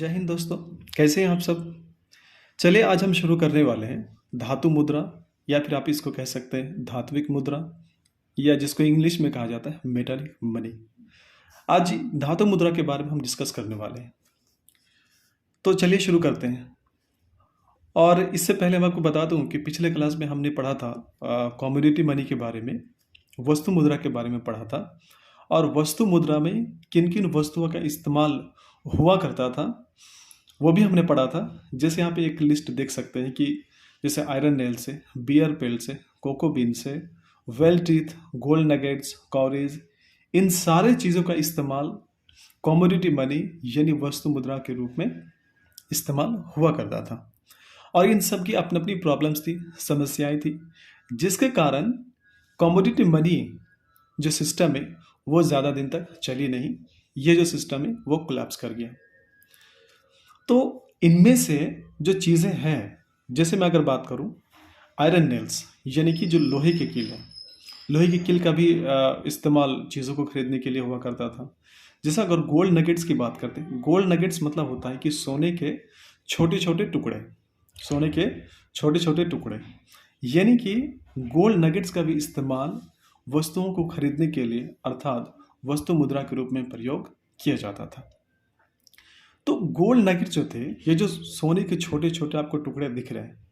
जय हिंद दोस्तों। कैसे हैं आप सब। चलिए आज हम शुरू करने वाले हैं धातु मुद्रा, या फिर आप इसको कह सकते हैं धात्विक मुद्रा, या जिसको इंग्लिश में कहा जाता है मेटालिक मनी। आज धातु मुद्रा के बारे में हम डिस्कस करने वाले हैं, तो चलिए शुरू करते हैं। और इससे पहले मैं आपको बता दूं कि पिछले क्लास में हमने पढ़ा था कमोडिटी मनी के बारे में, वस्तु मुद्रा के बारे में पढ़ा था। और वस्तु मुद्रा में किन किन वस्तुओं का इस्तेमाल हुआ करता था वो भी हमने पढ़ा था। जैसे यहाँ पे एक लिस्ट देख सकते हैं कि जैसे आयरन नेल से, बियर पेल से, कोको बीन से, वेल टीथ, गोल्ड नगेट्स, कॉरेज, इन सारे चीज़ों का इस्तेमाल कमोडिटी मनी यानी वस्तु मुद्रा के रूप में इस्तेमाल हुआ करता था। और इन सब की अपनी अपनी प्रॉब्लम्स थी, समस्याएं थी, जिसके कारण कमोडिटी मनी जो सिस्टम है वो ज़्यादा दिन तक चली नहीं। ये जो सिस्टम है वो कोलैप्स कर गया। तो इनमें से जो चीज़ें हैं, जैसे मैं अगर बात करूं आयरन नेल्स यानी कि जो लोहे के कील हैं, लोहे की कील का भी इस्तेमाल चीज़ों को खरीदने के लिए हुआ करता था। जैसे अगर गोल्ड नगेट्स की बात करते हैं, गोल्ड नगेट्स मतलब होता है कि सोने के छोटे छोटे टुकड़े, सोने के छोटे छोटे टुकड़े, यानी कि गोल्ड नगेट्स का भी इस्तेमाल वस्तुओं को खरीदने के लिए अर्थात वस्तु मुद्रा के रूप में प्रयोग किया जाता था। तो गोल्ड नगेट जो थे, ये जो सोने के छोटे छोटे आपको टुकड़े दिख रहे हैं,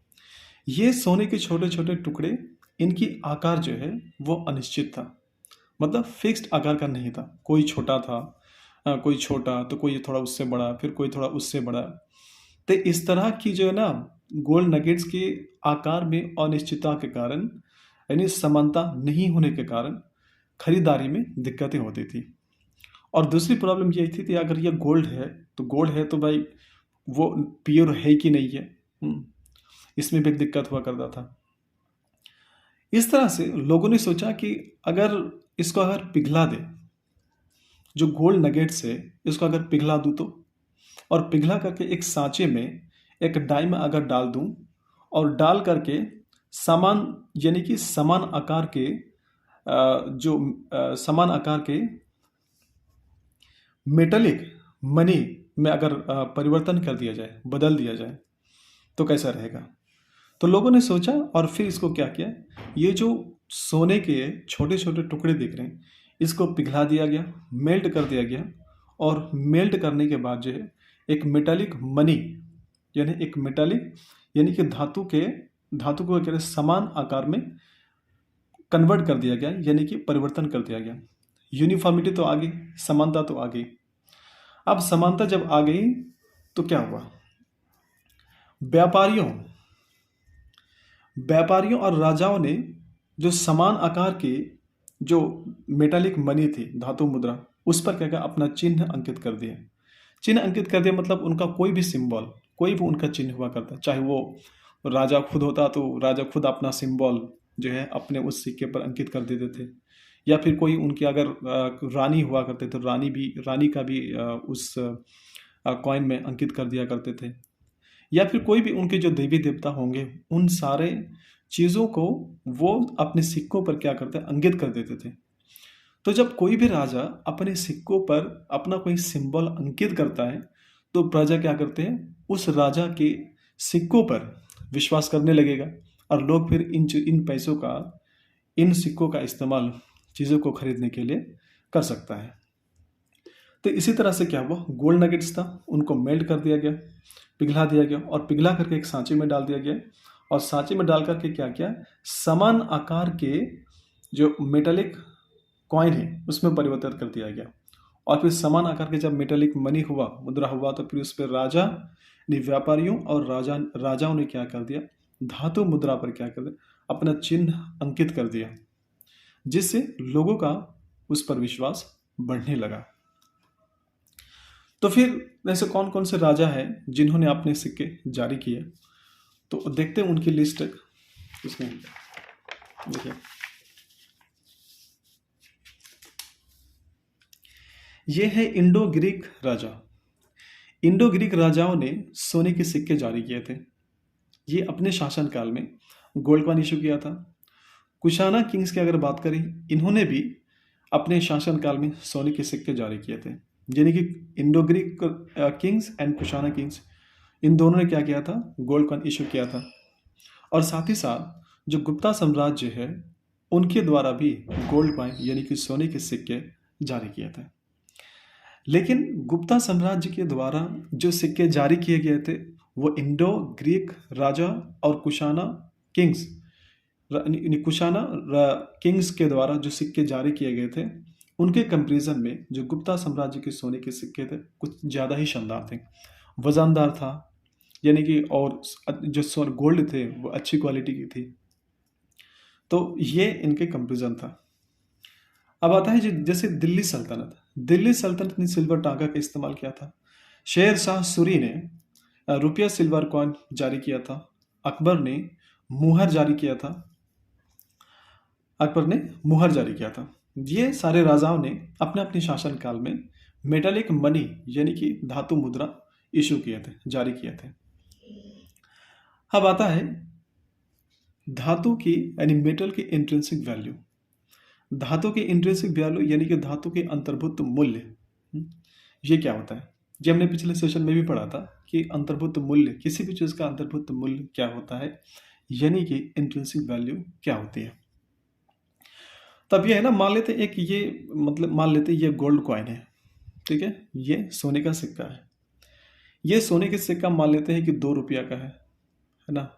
ये सोने के छोटे छोटे टुकड़े, इनकी आकार जो है वो अनिश्चित था, मतलब फिक्स्ड आकार का नहीं था। कोई छोटा था, कोई छोटा, तो कोई थोड़ा उससे बड़ा, फिर कोई थोड़ा उससे बड़ा। तो इस तरह की जो है ना, गोल्ड नगेट्स के आकार में अनिश्चितता के कारण, यानी समानता नहीं होने के कारण खरीदारी में दिक्कतें होती थी। और दूसरी प्रॉब्लम ये थी कि अगर ये गोल्ड है तो गोल्ड है तो भाई वो प्योर है कि नहीं है, इसमें भी एक दिक्कत हुआ करता था। इस तरह से लोगों ने सोचा कि अगर इसको अगर पिघला दे, जो गोल्ड नगेट्स है इसको अगर पिघला दूँ तो, और पिघला करके एक सांचे में एक डाई में अगर डाल दूँ और डाल करके समान, यानी कि समान आकार के समान आकार के मेटलिक मनी में अगर परिवर्तन कर दिया जाए, बदल दिया जाए, तो कैसा रहेगा। तो लोगों ने सोचा और फिर इसको क्या किया, ये जो सोने के छोटे छोटे टुकड़े दिख रहे हैं इसको पिघला दिया गया, मेल्ट कर दिया गया। और मेल्ट करने के बाद जो है एक मेटालिक मनी, यानी एक मेटालिक, यानी कि धातु को क्या समान आकार में कन्वर्ट कर दिया गया, यानी कि परिवर्तन कर दिया गया। यूनिफॉर्मिटी तो आ गई, समानता तो आ गई। अब समानता जब आ गई तो क्या हुआ, व्यापारियों और राजाओं ने जो समान आकार के जो मेटालिक मनी थी, धातु मुद्रा, उस पर क्या अपना चिन्ह अंकित कर दिया। चिन्ह अंकित कर दिया मतलब उनका कोई भी सिंबल, कोई भी उनका चिन्ह हुआ करता, चाहे वो राजा खुद होता तो राजा खुद अपना सिंबल जो है अपने उस सिक्के पर अंकित कर देते थे, या फिर कोई उनकी अगर रानी हुआ करते तो रानी का भी उस कॉइन में अंकित कर दिया करते थे, या फिर कोई भी उनके जो देवी देवता होंगे उन सारे चीज़ों को वो अपने सिक्कों पर क्या करते हैं, अंकित कर देते थे। तो जब कोई भी राजा अपने सिक्कों पर अपना कोई सिंबल अंकित करता है तो प्रजा क्या करते हैं, उस राजा के सिक्कों पर विश्वास करने लगेगा, और लोग फिर इन पैसों का, इन सिक्कों का इस्तेमाल चीज़ों को खरीदने के लिए कर सकता है। तो इसी तरह से क्या हुआ, गोल्ड नगेट्स था, उनको मेल्ट कर दिया गया, पिघला दिया गया, और पिघला करके एक सांचे में डाल दिया गया, और सांचे में डाल करके क्या किया, समान आकार के जो मेटालिक कॉइन है उसमें परिवर्तित कर दिया गया। और फिर समान आकार के जब मेटालिक मनी हुआ, मुद्रा हुआ, तो फिर उस पर राजा ने, व्यापारियों और राजाओं ने क्या कर दिया, धातु मुद्रा पर क्या कर दिया, अपना चिन्ह अंकित कर दिया, जिससे लोगों का उस पर विश्वास बढ़ने लगा। तो फिर ऐसे कौन कौन से राजा हैं जिन्होंने अपने सिक्के जारी किए, तो देखते हैं उनकी लिस्ट। इसमें देखिए, ये है इंडो ग्रीक राजा। इंडो ग्रीक राजाओं ने सोने के सिक्के जारी किए थे। ये अपने शासनकाल में गोल्ड कॉइन इशू किया था। कुशाना किंग्स की अगर बात करें, इन्होंने भी अपने शासनकाल में सोने के सिक्के जारी किए थे। यानी कि Indo Greek kings and Kushana kings, इन दोनों ने क्या किया था, गोल्ड कॉइन इशू किया था। और साथ ही साथ जो गुप्ता साम्राज्य है उनके द्वारा भी गोल्ड कॉइन यानी कि सोने के सिक्के जारी किए थे। लेकिन गुप्ता साम्राज्य के द्वारा जो सिक्के जारी किए गए थे वो इंडो ग्रीक राजा और कुशाना किंग्स कुशाना किंग्स के द्वारा जो सिक्के जारी किए गए थे उनके कंपैरिजन में जो गुप्ता साम्राज्य के सोने के सिक्के थे कुछ ज़्यादा ही शानदार थे, वजनदार था, यानी कि और जो गोल्ड थे वो अच्छी क्वालिटी की थी। तो ये इनके कंपैरिजन था। अब आता है जैसे दिल्ली सल्तनत ने सिल्वर टाका का इस्तेमाल किया था। शेर शाह सूरी ने रुपया सिल्वर कॉइन जारी किया था। अकबर ने मुहर जारी किया था। ये सारे राजाओं ने अपने अपने शासनकाल में मेटालिक मनी यानी कि धातु मुद्रा जारी किए थे। अब आता है धातु की यानी मेटल की इंट्रिंसिक वैल्यू। धातु की इंट्रिंसिक वैल्यू यानी कि धातु के अंतर्भूत मूल्य, ये क्या होता है? ये हमने पिछले सेशन में भी पढ़ा था कि अंतर्भूत मूल्य, किसी भी चीज़ का अंतर्भूत मूल्य क्या होता है, यानी कि इंट्रिंसिक वैल्यू क्या होती है। तब ये है ना, मान लेते ये गोल्ड कॉइन है, ठीक है, ये सोने का सिक्का है। ये सोने का सिक्का मान लेते हैं कि 2 रुपया का है ना,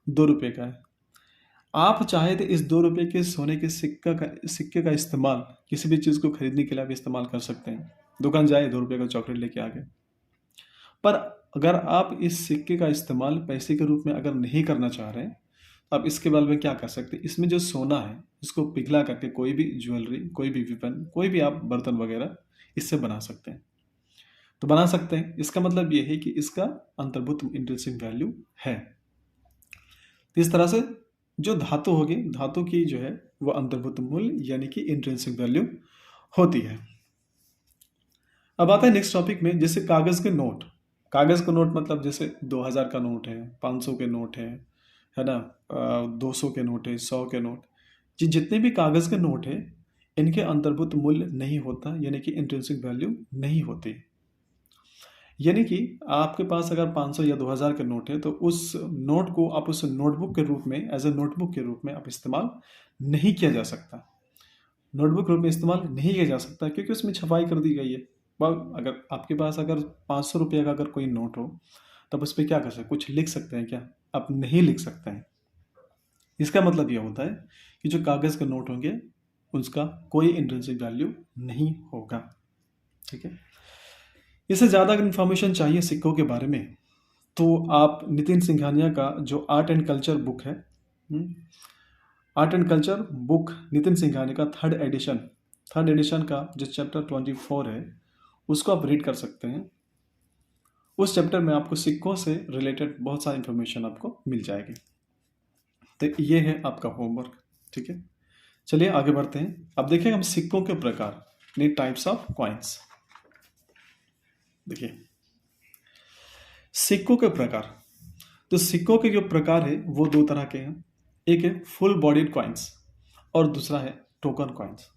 2 रुपये का है। आप चाहे तो इस 2 रुपये के सोने के सिक्के का इस्तेमाल किसी भी चीज़ को खरीदने के लिए आप इस्तेमाल कर सकते हैं। दुकान जाए 2 रुपये का चॉकलेट लेके आ गए। पर अगर आप इस सिक्के का इस्तेमाल पैसे के रूप में अगर नहीं करना चाह रहे हैं, तो आप इसके बारे में क्या कर सकते हैं, इसमें जो सोना है इसको पिघला करके कोई भी ज्वेलरी, कोई भी वेपन, कोई भी आप बर्तन वगैरह इससे बना सकते हैं। तो बना सकते हैं, इसका मतलब ये है कि इसका अंतर्भूत इंट्रिंसिक वैल्यू है। इस तरह से जो धातु होगी, धातु की जो है वो अंतर्भूत मूल्य यानी कि इंट्रिंसिक वैल्यू होती है। अब आता है नेक्स्ट टॉपिक में, जैसे कागज का नोट मतलब जैसे 2000 का नोट है, 500 के नोट है ना, 200 के नोट है, 100 के नोट, जितने भी कागज के नोट है इनके अंतर्भूत मूल्य नहीं होता, यानी कि इंट्रिंसिक वैल्यू नहीं होती। यानी कि आपके पास अगर 500 या 2000 के नोट है तो उस नोट को आप उस नोटबुक के रूप में, एज ए नोटबुक के रूप में आप इस्तेमाल नहीं किया जा सकता। नोटबुक के रूप में इस्तेमाल नहीं किया जा सकता क्योंकि उसमें छपाई कर दी गई है। अगर आपके पास अगर 500 रुपये का अगर कोई नोट हो तब उस पर क्या कर सकते, कुछ लिख सकते हैं क्या? आप नहीं लिख सकते हैं। इसका मतलब यह होता है कि जो कागज़ के नोट होंगे उसका कोई इंट्रिंसिक वैल्यू नहीं होगा। ठीक है, इससे ज़्यादा अगर इन्फॉर्मेशन चाहिए सिक्कों के बारे में तो आप नितिन सिंघानिया का जो आर्ट एंड कल्चर बुक है, art and culture book Nitin Singhania का थर्ड एडिशन का जो चैप्टर 24 है उसको आप रीड कर सकते हैं। उस चैप्टर में आपको सिक्कों से रिलेटेड बहुत सारी इन्फॉर्मेशन आपको मिल जाएगी। तो ये है आपका होमवर्क। ठीक है, चलिए आगे बढ़ते हैं। अब देखिए हम सिक्कों के प्रकार, टाइप्स ऑफ कॉइन्स। देखिए सिक्कों के प्रकार, तो सिक्कों के जो प्रकार है वो 2 तरह के हैं। एक है फुल बॉडीड कॉइन्स और दूसरा है token coins.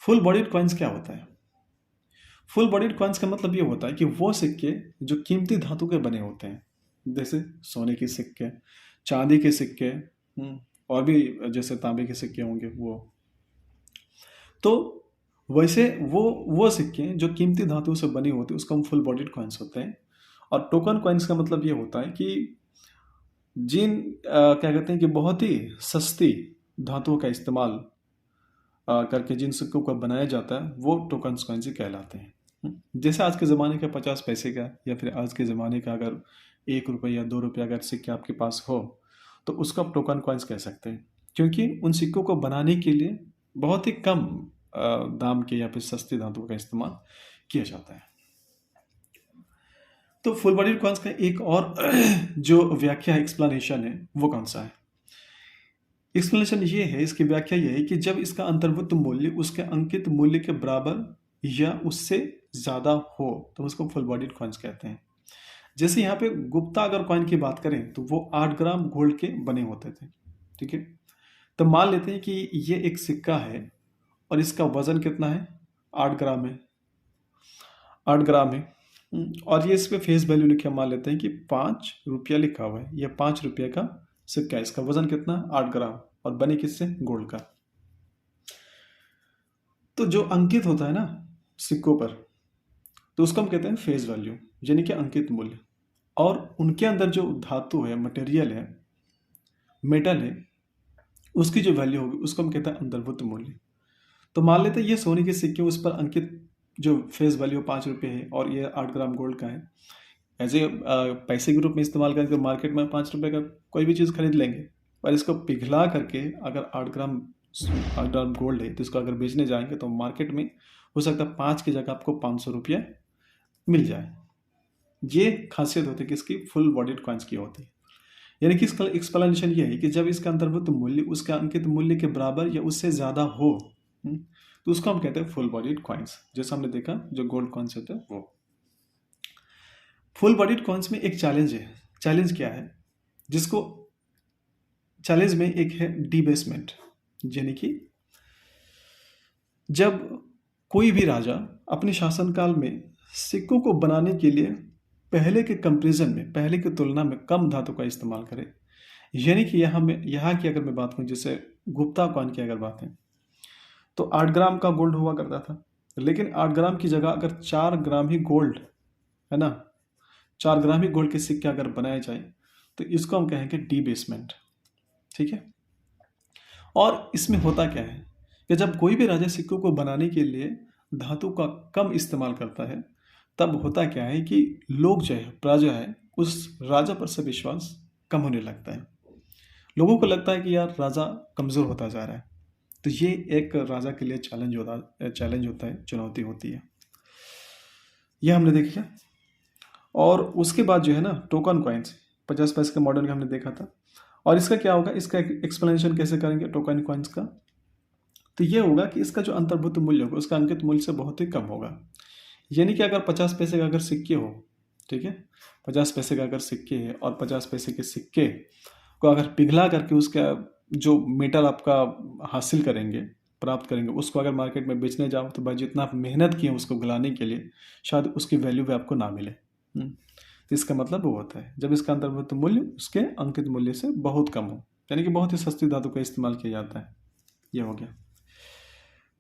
Full bodied coins क्या होता है? फुल बॉडीड कॉइन्स का मतलब ये होता है कि वो सिक्के जो कीमती धातु के बने होते हैं, जैसे सोने के सिक्के, चांदी के सिक्के, और भी जैसे तांबे के सिक्के होंगे वो। तो वैसे वो सिक्के जो कीमती धातु से बने होते हैं उसका हम फुल बॉडीड कॉइन्स होते हैं। और टोकन कॉइन्स का मतलब ये होता है कि क्या कहते हैं कि बहुत ही सस्ती धातुओं का इस्तेमाल करके जिन सिक्कों को बनाया जाता है वो टोकन कॉइन्स ही कहलाते हैं। जैसे आज के ज़माने का 50 पैसे का या फिर आज के ज़माने का अगर 1 रुपये या 2 रुपये अगर सिक्के आपके पास हो तो उसको आप टोकन कॉइन्स कह सकते हैं, क्योंकि उन सिक्कों को बनाने के लिए बहुत ही कम दाम के या फिर सस्ती धातुओं का इस्तेमाल किया जाता है। तो फुल बॉडीड कॉइन्स का एक और जो व्याख्या एक्सप्लेनेशन है वो कौन सा है? एक्सप्लेनेशन ये है, इसकी व्याख्या ये है कि जब इसका अंतर्भूत मूल्य उसके अंकित मूल्य के बराबर या उससे ज़्यादा हो तो उसको फुल बॉडीड कॉइन्स कहते हैं। जैसे यहाँ पे गुप्ता अगर कॉइन की बात करें तो वो 8 ग्राम गोल्ड के बने होते थे। ठीक है, तो मान लेते हैं कि ये एक सिक्का है और इसका वजन कितना है? 8 ग्राम है। 8 ग्राम है। और ये इस पे फेस वैल्यू लिखे मान लेते हैं कि 5 रुपया लिखा हुआ है। ये 5 रुपये का सिक्का है। इसका वजन कितना? 8 ग्राम। और बने किससे? गोल्ड का। तो जो अंकित होता है ना सिक्कों पर, तो उसको हम कहते हैं फेस वैल्यू, यानी कि अंकित मूल्य। और उनके अंदर जो धातु है, मटेरियल है, मेटल है, उसकी जो वैल्यू होगी उसको हम कहते हैं अंतर्भूत मूल्य। तो मान लेते हैं ये सोने के सिक्के, उस पर अंकित जो फेस वैल्यू 5 रुपये है और ये 8 ग्राम गोल्ड का है। ऐसे पैसे के रूप में इस्तेमाल करके तो मार्केट में 5 रुपये का कोई भी चीज़ खरीद लेंगे। और इसको पिघला करके अगर 8 ग्राम गोल्ड है तो इसको अगर बेचने जाएंगे तो मार्केट में हो सकता है 5 की जगह आपको 500 रुपये मिल जाए। ये खासियत होती है कि इसकी फुल बॉडीड कॉइन्स की होती है। यानी कि इसका एक्सप्लेनेशन ये है कि जब इसका अंतर्भुत मूल्य उसके अंकित मूल्य के बराबर या उससे ज़्यादा हो, तो उसको हम कहते हैं फुल बॉडीड कॉइन्स। जैसा हमने देखा जो गोल्ड कॉइन्स होते हैं वो। फुल बॉडीड कॉइन्स में एक चैलेंज है। चैलेंज क्या है? जिसको चैलेंज में एक है डिबेसमेंट, यानी कि जब कोई भी राजा अपने शासनकाल में सिक्कों को बनाने के लिए पहले के कंपेरिजन में, पहले की तुलना में कम धातु का इस्तेमाल करे। यानी कि यहाँ की अगर मैं बात करूँ, जैसे गुप्ता कॉइन की अगर बात है, तो 8 ग्राम का गोल्ड हुआ करता था। लेकिन 8 ग्राम की जगह अगर 4 ग्राम ही गोल्ड, है ना, 4 ग्राम ही गोल्ड के सिक्के अगर बनाए जाए तो इसको हम कहेंगे डिबेसमेंट। ठीक है। और इसमें होता क्या है कि जब कोई भी राजा सिक्कों को बनाने के लिए धातु का कम इस्तेमाल करता है, तब होता क्या है कि लोग जो है, प्रजा है, उस राजा पर से विश्वास कम होने लगता है। लोगों को लगता है कि यार राजा कमज़ोर होता जा रहा है। तो ये एक राजा के लिए चैलेंज होता है, चुनौती होती है। यह हमने देखा। और उसके बाद जो है ना टोकन कॉइन्स, 50 पैसे के मॉडल का हमने देखा था। और इसका क्या होगा, इसका एक्सप्लेनेशन कैसे करेंगे टोकन कॉइन्स का? तो ये होगा कि इसका जो अंतर्भूत मूल्य होगा उसका अंकित मूल्य से बहुत ही कम होगा। यानी कि अगर 50 पैसे का अगर सिक्के हो, ठीक है, 50 पैसे का अगर सिक्के है और 50 पैसे के सिक्के को अगर पिघला करके उसका जो मेटल आपका हासिल करेंगे, प्राप्त करेंगे, उसको अगर मार्केट में बेचने जाओ तो भाई जितना आप मेहनत किए उसको गलाने के लिए शायद उसकी वैल्यू भी आपको ना मिले। तो इसका मतलब वो होता है जब इसका अंतर्भूत मूल्य उसके अंकित मूल्य से बहुत कम हो, यानी कि बहुत ही सस्ती धातु का इस्तेमाल किया जाता है। ये हो गया।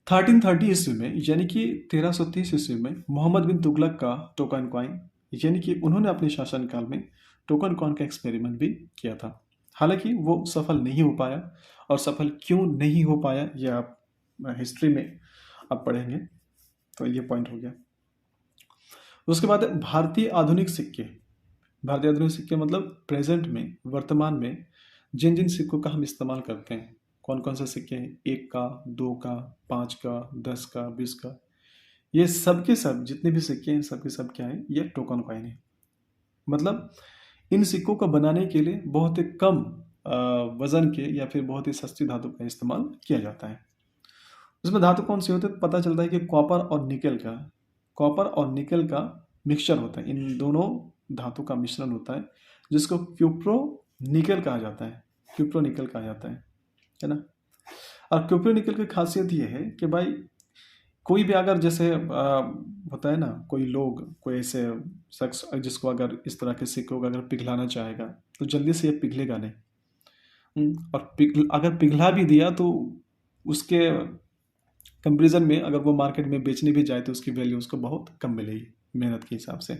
1330 ईस्वी में, यानी कि 1330 ईस्वी में मोहम्मद बिन तुगलक का टोकन कॉइन, यानी कि उन्होंने अपने शासनकाल में टोकन कॉइन का एक्सपेरिमेंट भी किया था। हालांकि वो सफल नहीं हो पाया। और सफल क्यों नहीं हो पाया ये आप हिस्ट्री में आप पढ़ेंगे, तो ये पॉइंट हो गया। उसके बाद भारतीय आधुनिक सिक्के। भारतीय आधुनिक सिक्के मतलब प्रेजेंट में, वर्तमान में जिन जिन सिक्कों का हम इस्तेमाल करते हैं, कौन कौन से सिक्के हैं, 1 का, 2 का, 5 का, 10 का, 20 का, ये सब के सब जितने भी सिक्के हैं सब के सब क्या है, ये टोकन कॉइन है। मतलब इन सिक्कों को बनाने के लिए बहुत ही कम वजन के या फिर बहुत ही सस्ती धातु का इस्तेमाल किया जाता है। उसमें धातु कौन सी होती है? पता चलता है कि कॉपर और निकल का मिक्सचर होता है। इन दोनों धातु का मिश्रण होता है जिसको क्यूप्रो निकल कहा जाता है ना। और क्यूप्रो निकल की खासियत ये है कि भाई कोई भी अगर जैसे होता है ना, कोई लोग, कोई ऐसे शख्स जिसको अगर इस तरह के सिक्कों को अगर पिघलाना चाहेगा तो जल्दी से ये पिघलेगा नहीं। और अगर पिघला भी दिया तो उसके कंपेरिजन में अगर वो मार्केट में बेचने भी जाए तो उसकी वैल्यू उसको बहुत कम मिलेगी मेहनत के हिसाब से।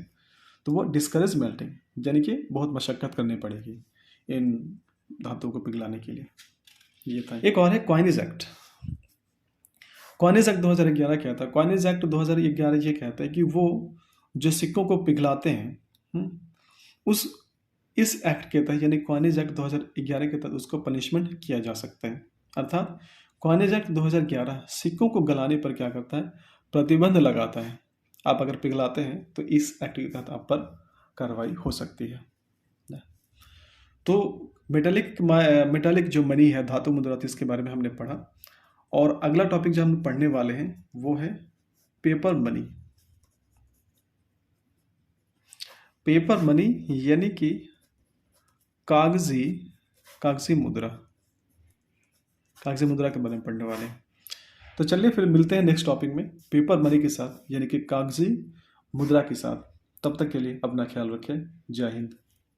तो वो डिस्करेज मेल्टिंग, यानी कि बहुत मशक्क़त करनी पड़ेगी इन धातुओं को पिघलाने के लिए। ये था। एक और है कॉइनेज एक्ट। कॉइनेज एक्ट 2011 क्या था? कॉइनेज एक्ट 2011 ये कहता है कि वो जो सिक्कों को पिघलाते हैं इस एक्ट के तहत, यानी कॉइनेज एक्ट 2011 के तहत उसको पनिशमेंट किया जा सकता है। अर्थात कॉइनेज एक्ट 2011 सिक्कों को गलाने पर क्या करता है? प्रतिबंध लगाता है। आप अगर पिघलाते हैं तो इस एक्ट के तहत आप पर कार्रवाई हो सकती है। तो मेटालिक जो मनी है, धातु मुद्रा थी, इसके बारे में हमने पढ़ा। और अगला टॉपिक जो हम पढ़ने वाले हैं वो है पेपर मनी। पेपर मनी यानी कि कागजी मुद्रा के बारे में पढ़ने वाले हैं। तो चलिए फिर मिलते हैं नेक्स्ट टॉपिक में पेपर मनी के साथ, यानी कि कागजी मुद्रा के साथ। तब तक के लिए अपना ख्याल रखें। जय हिंद।